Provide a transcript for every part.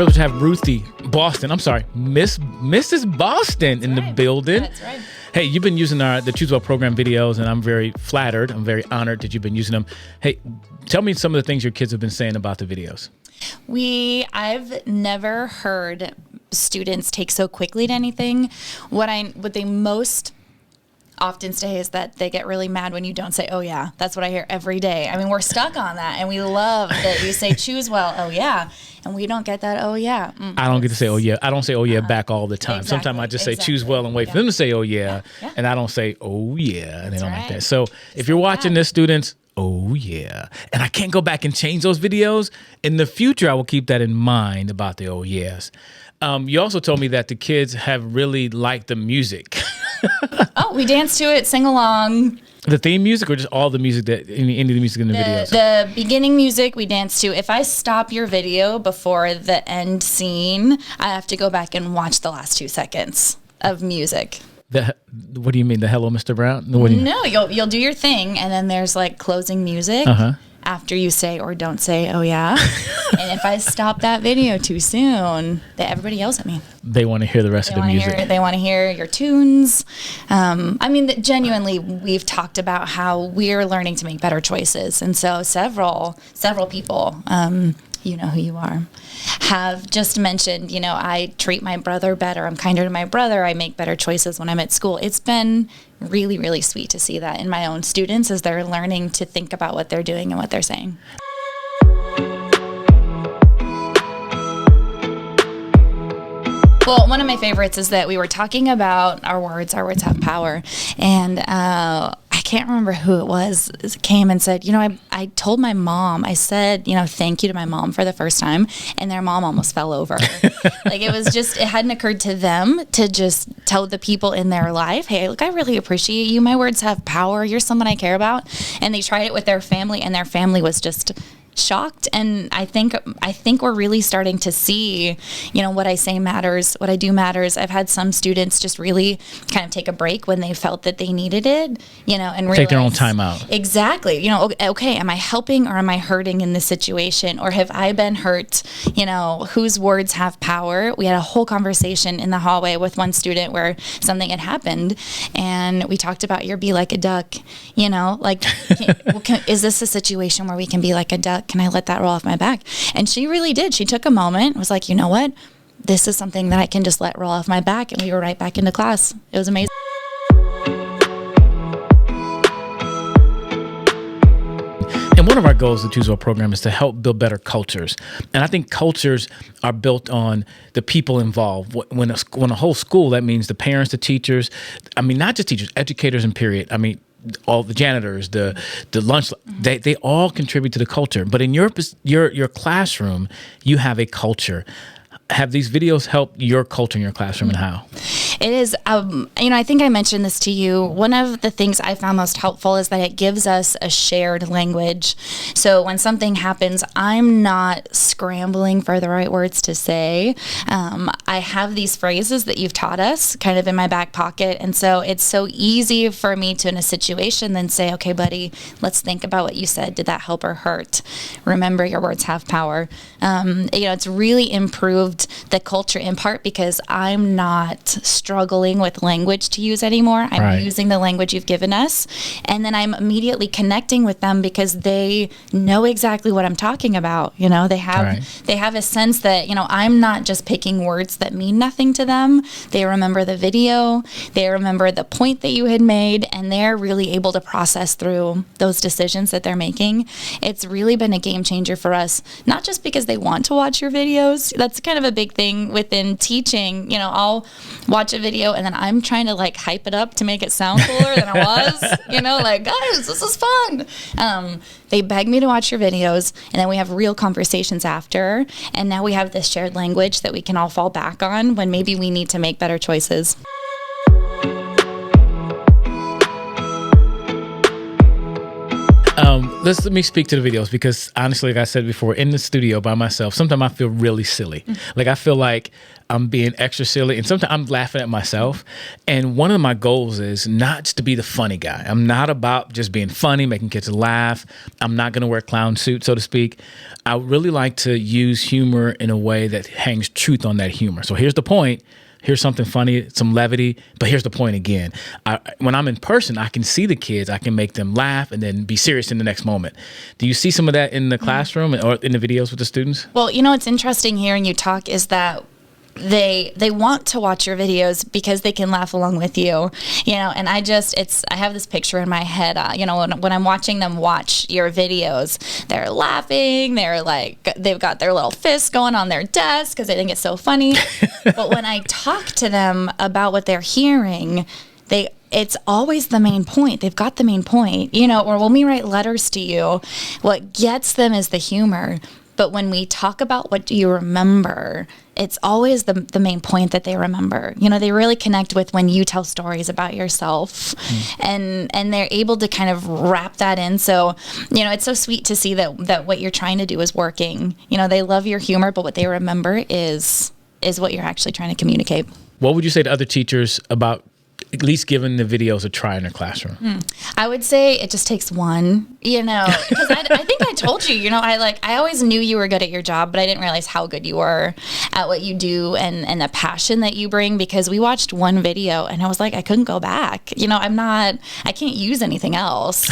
privilege to have Ruthie Boston. I'm sorry, Mrs. Boston in the building. That's right. Hey, you've been using the Choose Well program videos, and I'm very flattered. I'm very honored that you've been using them. Hey, tell me some of the things your kids have been saying about the videos. I've never heard students take so quickly to anything. What they most often say is that they get really mad when you don't say, oh yeah. That's what I hear every day. I mean, we're stuck on that, and we love that you say choose well, oh yeah, and we don't get that, oh yeah. I don't get to say, oh yeah. I don't say, oh yeah, back all the time. Exactly, Sometimes I just say choose well and wait for them to say, oh yeah, and I don't say, oh yeah, and they don't like that. So if you're watching this, students, oh yeah. And I can't go back and change those videos. In the future, I will keep that in mind about the oh yes. You also told me that the kids have really liked the music. Oh, we dance to it, sing along. The theme music, or just all the music any of the music in the videos? The beginning music we dance to. If I stop your video before the end scene, I have to go back and watch the last 2 seconds of music. What do you mean, the Hello, Mr. Brown? No, you'll do your thing, and then there's like closing music after you say or don't say, oh yeah. And if I stop that video too soon, everybody yells at me. They want to hear the rest of the music. They want to hear your tunes. I mean, genuinely, we've talked about how we're learning to make better choices. And so several people, you know who you are, have just mentioned, I treat my brother better. I'm kinder to my brother. I make better choices when I'm at school. It's been really, really sweet to see that in my own students as they're learning to think about what they're doing and what they're saying. Well, one of my favorites is that we were talking about our words have power. And I can't remember who it was came and said, I told my mom, I said, thank you to my mom for the first time. And their mom almost fell over. It hadn't occurred to them to just tell the people in their life, hey, look, I really appreciate you. My words have power. You're someone I care about. And they tried it with their family, and their family was just shocked. And I think we're really starting to see, what I say matters, what I do matters. I've had some students just really kind of take a break when they felt that they needed it, and realize, take their own time out. Exactly. Okay, am I helping or am I hurting in this situation? Or have I been hurt? Whose words have power? We had a whole conversation in the hallway with one student where something had happened, and we talked about your be like a duck, is this a situation where we can be like a duck? Can I let that roll off my back? And she really did. She took a moment, was like, you know what? This is something that I can just let roll off my back. And we were right back into class. It was amazing. And one of our goals of the Choose Well program is to help build better cultures. And I think cultures are built on the people involved. When a whole school, that means the parents, the teachers, not just teachers, educators and period. All the janitors, the lunch, they all contribute to the culture. But in your classroom, you have a culture. Have these videos helped your culture in your classroom, and how? It is, I think I mentioned this to you. One of the things I found most helpful is that it gives us a shared language. So when something happens, I'm not scrambling for the right words to say. I have these phrases that you've taught us kind of in my back pocket. And so it's so easy for me to, in a situation, then say, okay, buddy, let's think about what you said. Did that help or hurt? Remember, your words have power. It's really improved the culture in part because I'm not struggling with language to use anymore. I'm using the language you've given us. And then I'm immediately connecting with them because they know exactly what I'm talking about. They have a sense that, I'm not just picking words that mean nothing to them. They remember the video, they remember the point that you had made, and they're really able to process through those decisions that they're making. It's really been a game changer for us, not just because they want to watch your videos. That's kind of a big thing within teaching. I'll watch a video and then I'm trying to hype it up to make it sound cooler than it was. Guys, this is fun. They beg me to watch your videos, and then we have real conversations after. And now we have this shared language that we can all fall back on when maybe we need to make better choices. Let me speak to the videos, because honestly, like I said before, in the studio by myself, sometimes I feel really silly. Like I feel like I'm being extra silly, and sometimes I'm laughing at myself. And one of my goals is not just to be the funny guy. I'm not about just being funny, making kids laugh. I'm not going to wear a clown suit, so to speak. I really like to use humor in a way that hangs truth on that humor. So here's the point. Here's something funny, some levity, but here's the point again. When I'm in person, I can see the kids. I can make them laugh and then be serious in the next moment. Do you see some of that in the classroom or in the videos with the students? Well, what's interesting hearing you talk is that they want to watch your videos because they can laugh along with you, and I have this picture in my head, when I'm watching them watch your videos, they're laughing, they've got their little fists going on their desk because they think it's so funny. But when I talk to them about what they're hearing, it's always the main point. They've got the main point, or when we write letters to you, what gets them is the humor. But when we talk about what do you remember, it's always the main point that they remember. They really connect with when you tell stories about yourself, and they're able to kind of wrap that in. So, it's so sweet to see that what you're trying to do is working. They love your humor, but what they remember is what you're actually trying to communicate. What would you say to other teachers about at least giving the videos a try in their classroom? I would say it just takes one, because I think I told you, I always knew you were good at your job, but I didn't realize how good you were at what you do and the passion that you bring, because we watched one video and I was like, I couldn't go back. I can't use anything else.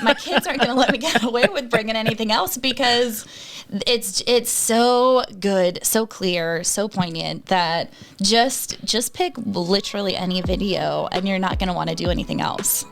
My kids aren't going to let me get away with bringing anything else, because it's so good, so clear, so poignant that just pick literally any video and you're not going to want to do anything else.